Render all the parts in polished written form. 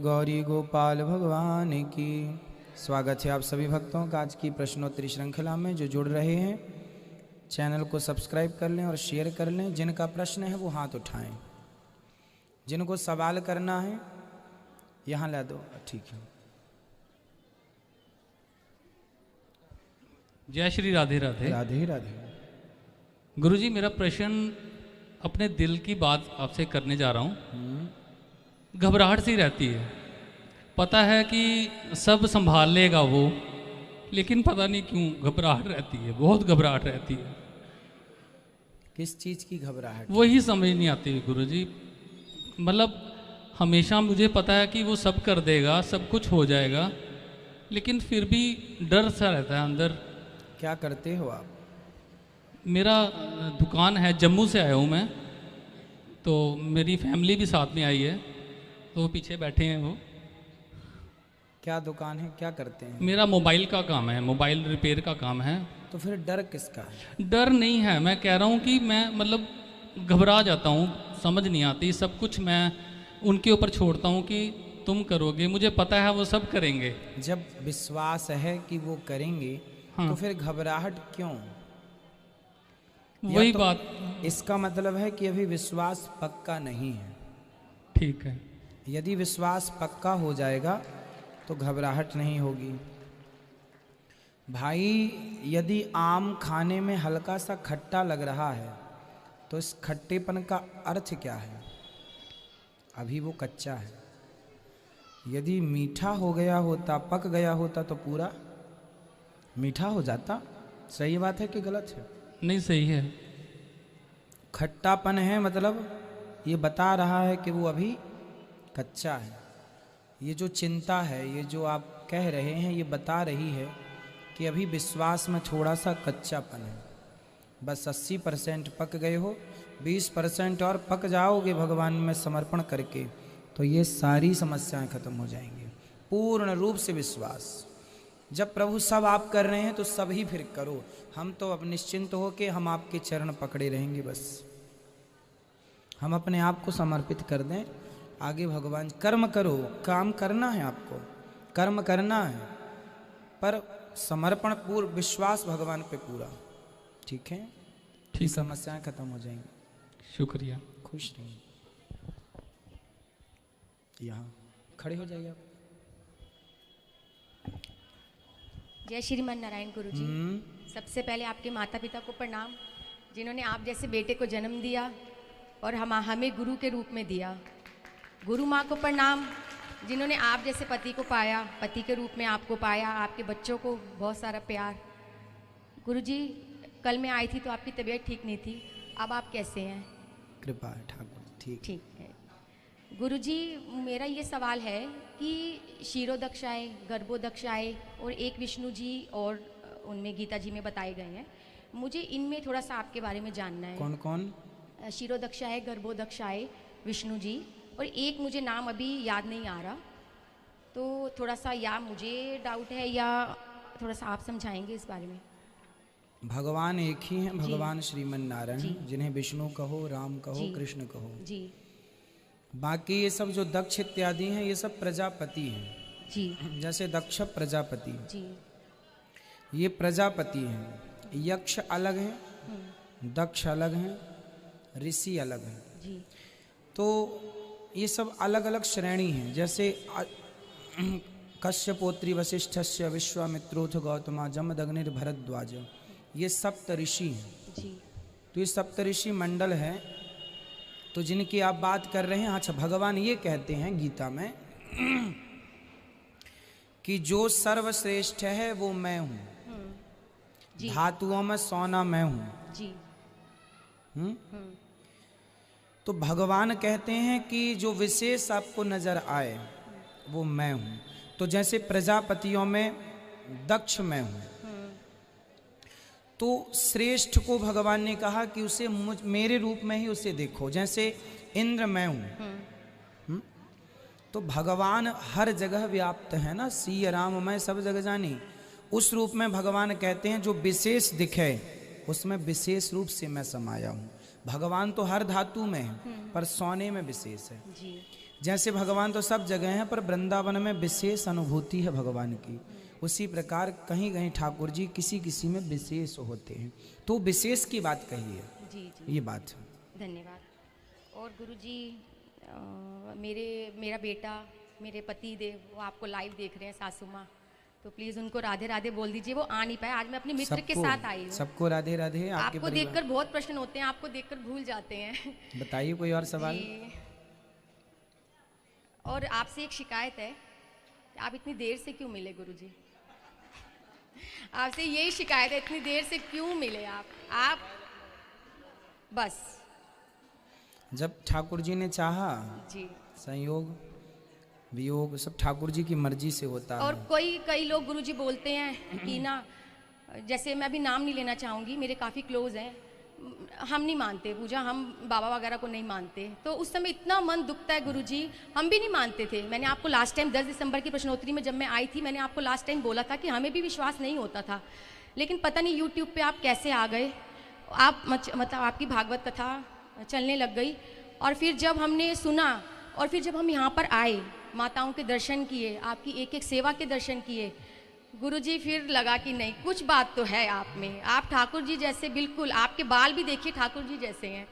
गौरी गोपाल भगवान की। स्वागत है आप सभी भक्तों का आज की प्रश्नोत्तरी श्रृंखला में। जो जुड़ रहे हैं चैनल को सब्सक्राइब कर लें और शेयर कर लें। जिनका प्रश्न है वो हाथ उठाएं, जिनको सवाल करना है यहाँ ला दो। ठीक है। जय श्री राधे राधे। राधे राधे। गुरुजी, मेरा प्रश्न अपने दिल की बात आपसे करने जा रहा हूँ। घबराहट सी रहती है, पता है कि सब संभाल लेगा वो, लेकिन पता नहीं क्यों घबराहट रहती है, बहुत घबराहट रहती है। किस चीज़ की घबराहट? वही समझ नहीं आती गुरुजी। मतलब हमेशा मुझे पता है कि वो सब कर देगा, सब कुछ हो जाएगा, लेकिन फिर भी डर सा रहता है अंदर। क्या करते हो आप? मेरा दुकान है, जम्मू से आया हूँ मैं, तो मेरी फैमिली भी साथ में आई है, तो वो पीछे बैठे हैं। वो क्या दुकान है, क्या करते हैं? मेरा मोबाइल का काम है, मोबाइल रिपेयर का काम है। तो फिर डर किसका है? डर नहीं है, मैं कह रहा हूँ कि मैं मतलब घबरा जाता हूँ, समझ नहीं आती। सब कुछ मैं उनके ऊपर छोड़ता हूँ कि तुम करोगे, मुझे पता है वो सब करेंगे। जब विश्वास है कि वो करेंगे, हाँ। तो फिर घबराहट क्यों? वही तो बात। इसका मतलब है कि अभी विश्वास पक्का नहीं है। ठीक है। यदि विश्वास पक्का हो जाएगा तो घबराहट नहीं होगी। भाई, यदि आम खाने में हल्का सा खट्टा लग रहा है तो इस खट्टेपन का अर्थ क्या है? अभी वो कच्चा है। यदि मीठा हो गया होता, पक गया होता, तो पूरा मीठा हो जाता। सही बात है कि गलत है? नहीं, सही है। खट्टापन है मतलब ये बता रहा है कि वो अभी कच्चा है। ये जो चिंता है, ये जो आप कह रहे हैं, ये बता रही है कि अभी विश्वास में थोड़ा सा कच्चापन है। बस 80% पक गए हो, 20% और पक जाओगे भगवान में समर्पण करके, तो ये सारी समस्याएं खत्म हो जाएंगी। पूर्ण रूप से विश्वास। जब प्रभु सब आप कर रहे हैं तो सब ही फिर करो। हम तो अब निश्चिंत हो के हम आपके चरण पकड़े रहेंगे। बस हम अपने आप को समर्पित कर दें, आगे भगवान। कर्म करो, काम करना है आपको, कर्म करना है, पर समर्पण पूर्ण, विश्वास भगवान पे पूरा। ठीक है? ठीक है। समस्याएं खत्म हो जाएंगी। शुक्रिया। खुश रहिए। यहाँ खड़े हो जाइए आप। जय श्रीमान नारायण गुरु जी। सबसे पहले आपके माता पिता को प्रणाम, जिन्होंने आप जैसे बेटे को जन्म दिया और हमें गुरु के रूप में दिया। गुरु माँ को प्रणाम, जिन्होंने आप जैसे पति को पाया, पति के रूप में आपको पाया, आपके बच्चों को बहुत सारा प्यार। गुरु जी, कल मैं आई थी तो आपकी तबीयत ठीक नहीं थी, अब आप कैसे हैं? कृपा है ठाकुर। ठीक है। गुरु जी, मेरा ये सवाल है कि क्षीरोदक्ष आए, गर्भोदक्ष आए और एक विष्णु जी और उनमें गीता जी में बताए गए हैं। मुझे इनमें थोड़ा सा आपके बारे में जानना है। कौन कौन? क्षीरोदक्ष आए, गर्भोदक्ष आए, विष्णु जी, और एक मुझे नाम अभी याद नहीं आ रहा, तो थोड़ा सा या मुझे डाउट है या थोड़ा सा आप समझाएंगे इस बारे में। भगवान एक ही हैं, भगवान श्रीमन नारायण, जिन्हें विष्णु कहो, राम कहो, कृष्ण कहो जी। बाकी ये सब जो दक्ष इत्यादि हैं, ये सब प्रजापति हैं जी। जैसे दक्ष प्रजापति जी। ये प्रजापति हैं। यक्ष अलग हैं, दक्ष अलग हैं, ऋषि अलग हैं जी। तो ये सब अलग अलग श्रेणी हैं। जैसे कश्यपोत्री वशिष्ठस्य विश्वामित्रोथ गौतमा जमदग्निर भरद्वाज, ये सप्त ऋषि हैं जी। तो ये सप्त ऋषि मंडल है, तो जिनकी आप बात कर रहे हैं। अच्छा, भगवान ये कहते हैं गीता में कि जो सर्वश्रेष्ठ है वो मैं हूं। धातुओं में सोना मैं हूं जी। तो भगवान कहते हैं कि जो विशेष आपको नजर आए वो मैं हूं। तो जैसे प्रजापतियों में दक्ष मैं हूं, तो श्रेष्ठ को भगवान ने कहा कि उसे मेरे रूप में ही उसे देखो। जैसे इंद्र मैं हूं, तो भगवान हर जगह व्याप्त है ना। सी राम मैं सब जगह जानी। उस रूप में भगवान कहते हैं जो विशेष दिखे उसमें विशेष रूप से मैं समाया हूं। भगवान तो हर धातु में है, पर सोने में विशेष है। जी। जैसे भगवान तो सब जगह हैं, पर वृंदावन में विशेष अनुभूति है भगवान की, उसी प्रकार कहीं कहीं ठाकुर जी किसी किसी में विशेष होते हैं। तो विशेष की बात कही है। जी जी, ये बात है। धन्यवाद। और गुरुजी मेरा बेटा, मेरे पति देव, वो आपको लाइव देख रहे हैं, सासू माँ, तो प्लीज़ उनको राधे राधे बोल दीजिए। वो आ नहीं पाए, आज मैं अपने मित्र के साथ आई हूँ। सबको राधे राधे। आपको देखकर बहुत प्रश्न होते हैं, आपको देखकर भूल जाते हैं। बताइए कोई और सवाल। और आपसे एक शिकायत है, आप इतनी देर से क्यों मिले गुरुजी? आपसे यही शिकायत है, इतनी देर से क्यों मिले आप बस। जब ठाकुर जी ने चाहा, जी, संयोग वियोग सब ठाकुर जी की मर्जी से होता है। और कई लोग गुरुजी बोलते हैं कि ना, जैसे मैं अभी नाम नहीं लेना चाहूँगी, मेरे काफ़ी क्लोज हैं, हम नहीं मानते पूजा, हम बाबा वगैरह को नहीं मानते। तो उस समय इतना मन दुखता है गुरुजी, हम भी नहीं मानते थे। मैंने आपको लास्ट टाइम 10 दिसंबर की प्रश्नोत्तरी में जब मैं आई थी, मैंने आपको लास्ट टाइम बोला था कि हमें भी विश्वास नहीं होता था, लेकिन पता नहीं यूट्यूब पे आप कैसे आ गए, आप मतलब आपकी भागवत कथा चलने लग गई। और फिर जब हमने सुना और फिर जब हम यहाँ पर आए, माताओं के दर्शन किए, आपकी एक एक सेवा के दर्शन किए गुरुजी, फिर लगा कि नहीं, कुछ बात तो है आप में। आप ठाकुर जी जैसे, बिल्कुल आपके बाल भी देखिए ठाकुर जी जैसे हैं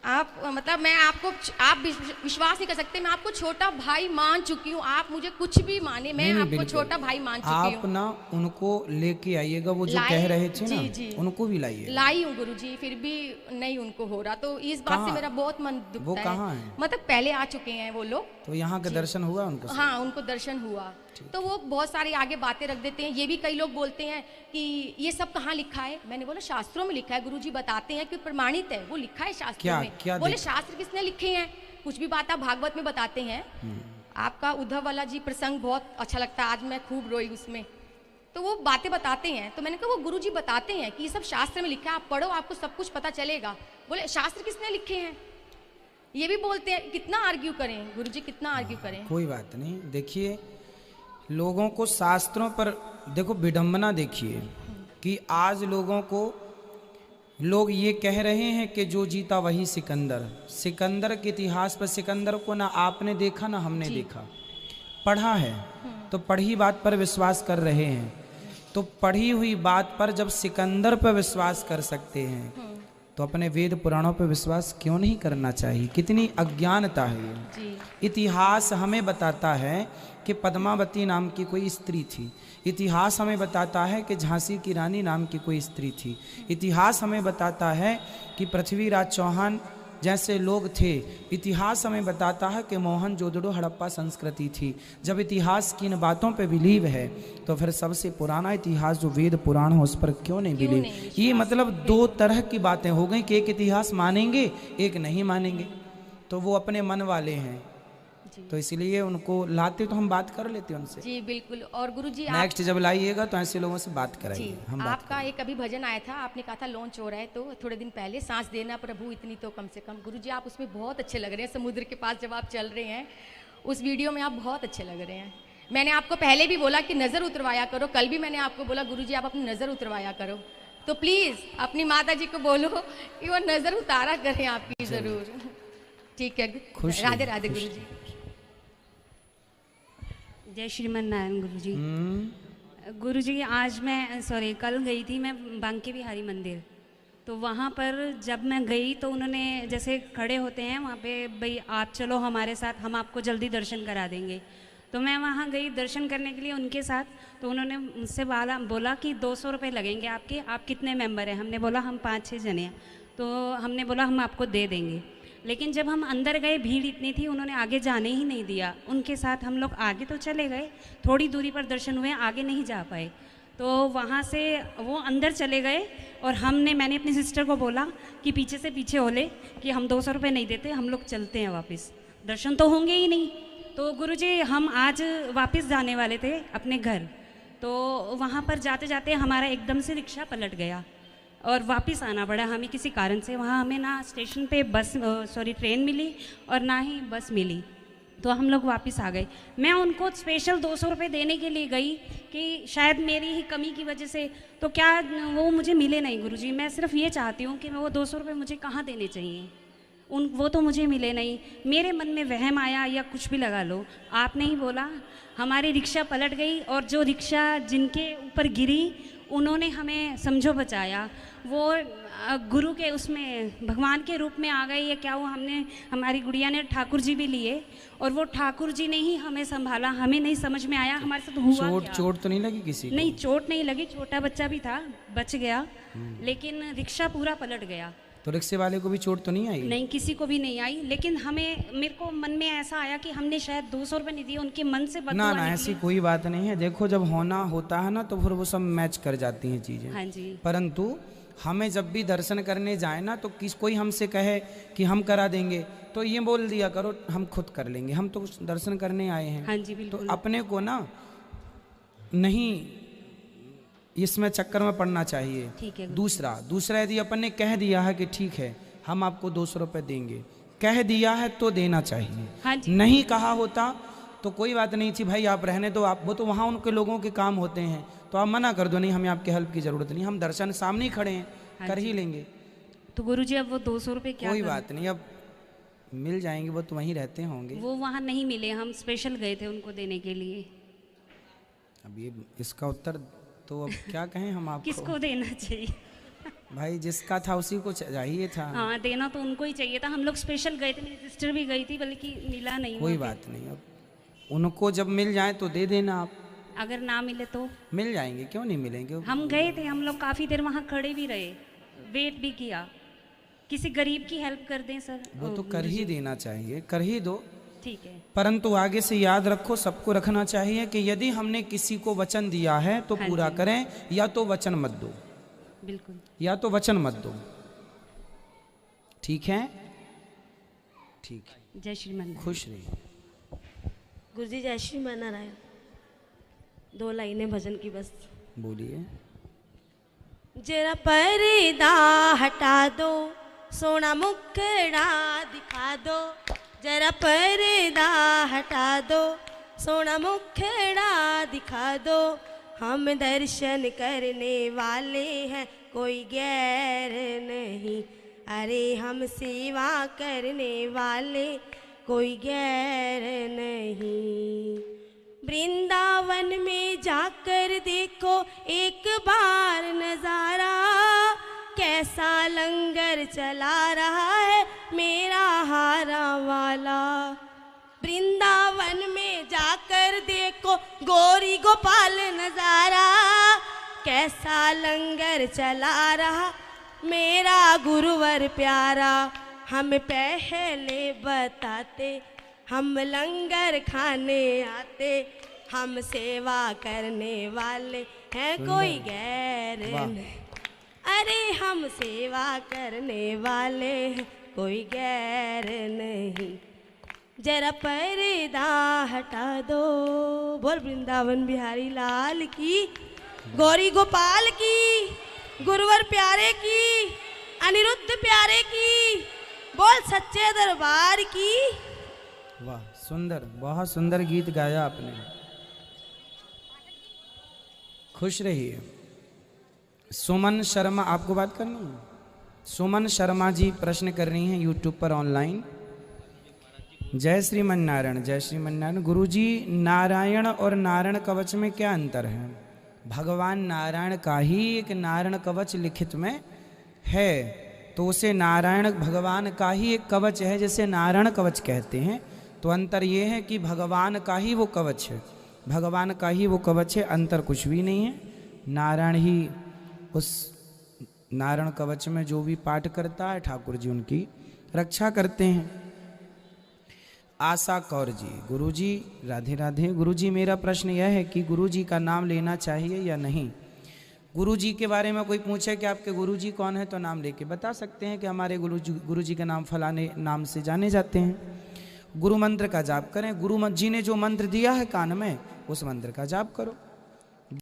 आप। मतलब मैं आपको, आप विश्वास नहीं कर सकते, मैं आपको छोटा भाई मान चुकी हूँ। आप मुझे कुछ भी माने, मैं आपको छोटा भाई मान चुकी हूँ। आप ना उनको लेके आइएगा, वो जो कह रहे थे ना, जी, उनको भी लाइए। लाई हूँ गुरुजी, फिर भी नहीं उनको हो रहा, तो इस बात से मेरा बहुत मन दुखता है। वो कहाँ है? मतलब पहले आ चुके हैं वो लोग, तो यहाँ का दर्शन हुआ उनको? हाँ, उनको दर्शन हुआ। तो वो बहुत सारी आगे बातें रख देते हैं। ये भी कई लोग बोलते हैं कि ये सब कहाँ लिखा है। मैंने बोला शास्त्रों में लिखा है, गुरुजी बताते हैं कि प्रमाणित है, वो लिखा है शास्त्रों में। क्या बोले शास्त्र किसने लिखे हैं? कुछ भी बात आप भागवत में बताते हैं। आपका उद्धव वाला जी प्रसंग बहुत अच्छा लगता है, आज मैं खूब रोई उसमें। तो वो बातें बताते हैं, तो मैंने कहा वो गुरुजी बताते हैं कि ये सब शास्त्र में लिखा है, आप पढ़ो, आपको सब कुछ पता चलेगा। बोले शास्त्र किसने लिखे हैं? ये भी बोलते हैं। कितना आर्ग्यू करें गुरुजी, कितना आर्ग्यू करें? कोई बात नहीं। देखिए, लोगों को शास्त्रों पर देखो विडंबना देखिए कि आज लोगों को लोग ये कह रहे हैं कि जो जीता वही सिकंदर। सिकंदर के इतिहास पर, सिकंदर को ना आपने देखा ना हमने देखा, पढ़ा है, तो पढ़ी बात पर विश्वास कर रहे हैं। तो पढ़ी हुई बात पर जब सिकंदर पर विश्वास कर सकते हैं, तो अपने वेद पुराणों पर विश्वास क्यों नहीं करना चाहिए? कितनी अज्ञानता है ये। इतिहास हमें बताता है कि पद्मावती नाम की कोई स्त्री थी। इतिहास हमें बताता है कि झांसी की रानी नाम की कोई स्त्री थी। इतिहास हमें बताता है कि पृथ्वीराज चौहान जैसे लोग थे। इतिहास हमें बताता है कि मोहनजोदड़ो हड़प्पा संस्कृति थी। जब इतिहास की इन बातों पे बिलीव है, तो फिर सबसे पुराना इतिहास जो वेद पुराण हो उस पर क्यों नहीं बिलीव? ये मतलब दो तरह की बातें हो गई कि एक इतिहास मानेंगे, एक नहीं मानेंगे। तो वो अपने मन वाले हैं, तो इसलिए उनको लाते तो हम बात कर लेते उनसे। जी बिल्कुल। और गुरुजी नेक्स्ट जब लाइएगा तो ऐसे लोगों से बात कराइए। हम आपका एक अभी भजन आया था, आपने कहा था लॉन्च हो रहा है, तो थोड़े दिन पहले, सांस देना प्रभु इतनी तो कम से कम। गुरुजी आप उसमें बहुत अच्छे लग रहे हैं, समुद्र के पास जब आप चल रहे हैं उस वीडियो में आप बहुत अच्छे लग रहे हैं। मैंने आपको पहले भी बोला कि नज़र उतरवाया करो, कल भी मैंने आपको बोला गुरुजी आप अपनी नज़र उतरवाया करो, तो प्लीज़ अपनी माता जी को बोलो कि वो नज़र उतारा करें आपकी ज़रूर। ठीक है, राधे राधे गुरुजी। जय श्रीमन नारायण गुरुजी। गुरुजी आज मैं कल गई थी मैं बांके बिहारी मंदिर, तो वहाँ पर जब मैं गई तो उन्होंने जैसे खड़े होते हैं वहाँ पे, भाई आप चलो हमारे साथ, हम आपको जल्दी दर्शन करा देंगे। तो मैं वहाँ गई दर्शन करने के लिए उनके साथ, तो उन्होंने मुझसे बोला कि 200 रुपये लगेंगे आपके, आप कितने मेंबर हैं? हमने बोला हम 5-6 जने हैं। तो हमने बोला हम आपको दे देंगे। लेकिन जब हम अंदर गए भीड़ इतनी थी, उन्होंने आगे जाने ही नहीं दिया। उनके साथ हम लोग आगे तो चले गए, थोड़ी दूरी पर दर्शन हुए, आगे नहीं जा पाए। तो वहाँ से वो अंदर चले गए और मैंने अपनी सिस्टर को बोला कि पीछे से पीछे हो ले, कि हम 200 रुपये नहीं देते, हम लोग चलते हैं वापस, दर्शन तो होंगे ही नहीं। तो गुरुजी हम आज वापस जाने वाले थे अपने घर, तो वहाँ पर जाते जाते हमारा एकदम से रिक्शा पलट गया और वापस आना पड़ा हमें किसी कारण से। वहाँ हमें ना स्टेशन पे ट्रेन मिली और ना ही बस मिली, तो हम लोग वापस आ गए। मैं उनको स्पेशल 200 रुपये देने के लिए गई कि शायद मेरी ही कमी की वजह से, तो क्या वो मुझे मिले नहीं गुरुजी। मैं सिर्फ ये चाहती हूँ कि वो 200 रुपये मुझे कहाँ देने चाहिए, वो तो मुझे मिले नहीं। मेरे मन में वहम आया या कुछ भी लगा लो, आपने ही बोला, हमारी रिक्शा पलट गई और जो रिक्शा जिनके ऊपर गिरी उन्होंने हमें समझो बचाया। वो गुरु के उसमें भगवान के रूप में आ गए या क्या, वो हमने, हमारी गुड़िया ने ठाकुर जी भी लिए और वो ठाकुर जी ने ही हमें संभाला। हमें नहीं समझ में आया हमारे साथ हुआ क्या। चोट तो नहीं लगी किसी को? नहीं, चोट नहीं लगी, छोटा बच्चा भी था, बच गया, लेकिन रिक्शा पूरा पलट गया। तो रिक्शे वाले को भी चोट तो नहीं आई? नहीं, किसी को भी नहीं आई, लेकिन मेरे को मन में ऐसा आया कि हमने शायद 200 रुपये नहीं दिए, उनके मन से बददुआ ना ऐसी कोई बात नहीं है। देखो जब होना होता है ना तो फिर वो सब मैच कर जाती हैं चीज़ें। हाँ जी। परंतु हमें जब भी दर्शन करने जाए ना तो कोई हमसे कहे कि हम करा देंगे तो ये बोल दिया करो हम खुद कर लेंगे, हम तो दर्शन करने आए हैं। हाँ जी, बिल्कुल। तो अपने को ना नहीं इसमें चक्कर में पड़ना चाहिए। ठीक है। दूसरा यदि अपन ने कह दिया है कि ठीक है हम आपको 200 रुपये देंगे, कह दिया है तो देना चाहिए। हाँ जी। नहीं कहा होता तो कोई बात नहीं थी, भाई आप रहने दो, आप वो तो वहाँ उनके लोगों के काम होते हैं, तो आप मना कर दो, नहीं हमें आपके हेल्प की ज़रूरत नहीं, हम दर्शन सामने ही खड़े हैं। हाँ कर जी। ही लेंगे। तो गुरुजी अब वो 200 रुपये क्या कोई करें? बात नहीं, अब मिल जाएंगे, वो तो वहीं रहते होंगे। वो वहाँ नहीं मिले, हम स्पेशल गए थे उनको देने के लिए। अब ये इसका उत्तर तो अब क्या कहें हम आपको। किसको देना चाहिए? भाई जिसका था उसी को चाहिए था। हाँ, देना तो उनको ही चाहिए था। हम लोग स्पेशल गए थे, मेरी सिस्टर भी गई थी, बल्कि मिला नहीं। कोई वहाँ बात नहीं, अब उनको जब मिल जाए तो दे देना आप। पे। अगर ना मिले तो मिल जाएंगे, क्यों नहीं मिलेंगे। हम गए थे, हम लोग काफ़ी देर वहाँ खड़े भी रहे, वेट भी किया। किसी गरीब की हेल्प कर दें सर। वो तो कर ही देना चाहिए, कर ही दो। ठीक है। परंतु आगे से याद रखो, सबको रखना चाहिए कि यदि हमने किसी को वचन दिया है तो हाँ पूरा जी। करें, या तो वचन मत दो, बिल्कुल। या तो वचन मत दो। ठीक है, ठीक है। जय श्रीमान। खुश रहिए। गुरुजी जय श्री नारायण। 2 लाइनें भजन की बस। बोलिए। जरा पर्दा हटा दो, सोना मुखड़ा दिखा दो, जरा पर्दा हटा दो, सोना मुखड़ा दिखा दो। हम दर्शन करने वाले हैं, कोई गैर नहीं। अरे हम सेवा करने वाले, कोई गैर नहीं। वृंदावन में जाकर देखो एक बार नजारा, कैसा लंगर चला रहा है मेरा हारा वाला। वृंदावन में जाकर देखो गौरी गोपाल नजारा, कैसा लंगर चला रहा मेरा गुरुवर प्यारा। हम पहले बताते, हम लंगर खाने आते, हम सेवा करने वाले हैं, कोई गैर नहीं। अरे हम सेवा करने वाले हैं, कोई गैर नहीं। जरा पर्दा हटा दो। बोल वृंदावन बिहारी लाल की, गौरी गोपाल की, गुरुवर प्यारे की, अनिरुद्ध प्यारे की, बोल सच्चे दरबार की। वाह, सुंदर, बहुत सुंदर गीत गाया आपने। खुश रहिए। सुमन शर्मा, आपको बात करनी है? सुमन शर्मा जी प्रश्न कर रही हैं यूट्यूब पर ऑनलाइन। जय श्रीमन नारायण, जय श्रीमन नारायण। गुरुजी, नारायण और नारायण कवच में क्या अंतर है? भगवान नारायण का ही एक नारायण कवच लिखित में है, तो उसे नारायण भगवान का ही एक कवच है जिसे नारायण कवच कहते हैं। तो अंतर ये है कि भगवान का ही वो कवच है, भगवान का ही वो कवच है, अंतर कुछ भी नहीं है। नारायण ही उस नारायण कवच में जो भी पाठ करता है ठाकुर जी उनकी रक्षा करते हैं। आशा कौर जी, गुरुजी राधे राधे। गुरुजी, मेरा प्रश्न यह है कि गुरुजी का नाम लेना चाहिए या नहीं? गुरुजी के बारे में कोई पूछे कि आपके गुरुजी कौन है तो नाम लेके बता सकते हैं कि हमारे गुरुजी का नाम फलाने नाम से जाने जाते हैं। गुरु मंत्र का जाप करें, गुरु जी ने जो मंत्र दिया है कान में उस मंत्र का जाप करो।